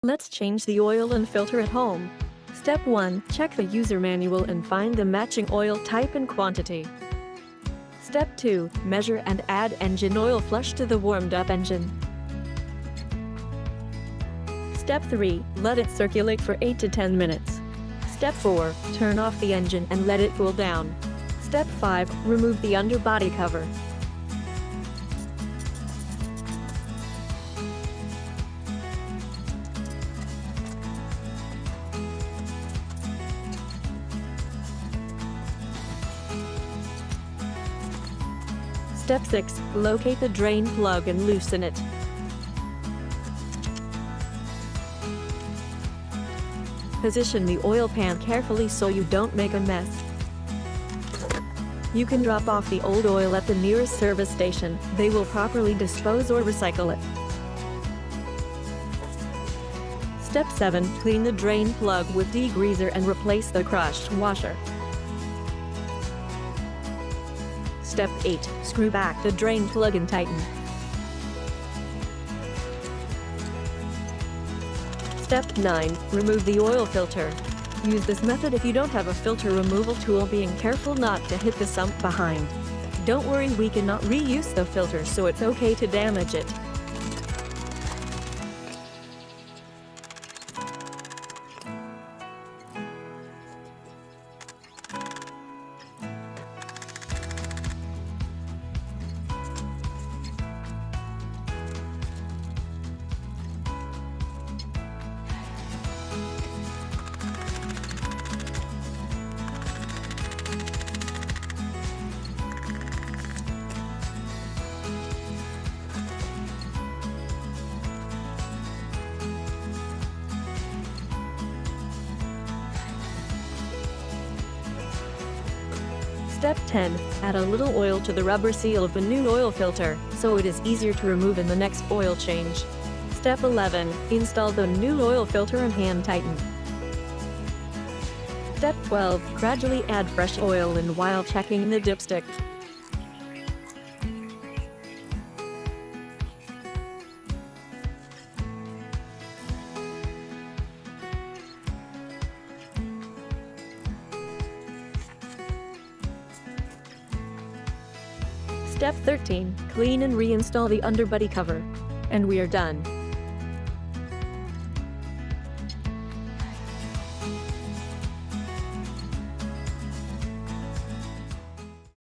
Let's change the oil and filter at home. Step 1. Check the user manual and find the matching oil type and quantity. Step 2. Measure and add engine oil flush to the warmed-up engine. Step 3. Let it circulate for 8 to 10 minutes. Step 4. Turn off the engine and let it cool down. Step 5. Remove the underbody cover. Step 6. Locate the drain plug and loosen it. Position the oil pan carefully so you don't make a mess. You can drop off the old oil at the nearest service station. They will properly dispose or recycle it. Step 7. Clean the drain plug with degreaser and replace the crushed washer. Step 8. Screw back the drain plug and tighten. Step 9. Remove the oil filter. Use this method if you don't have a filter removal tool, being careful not to hit the sump behind. Don't worry, we cannot reuse the filter, so it's okay to damage it. Step 10. Add a little oil to the rubber seal of the new oil filter, so it is easier to remove in the next oil change. Step 11. Install the new oil filter and hand tighten. Step 12. Gradually add fresh oil in while checking the dipstick. Step 13. Clean and reinstall the underbody cover. And we are done.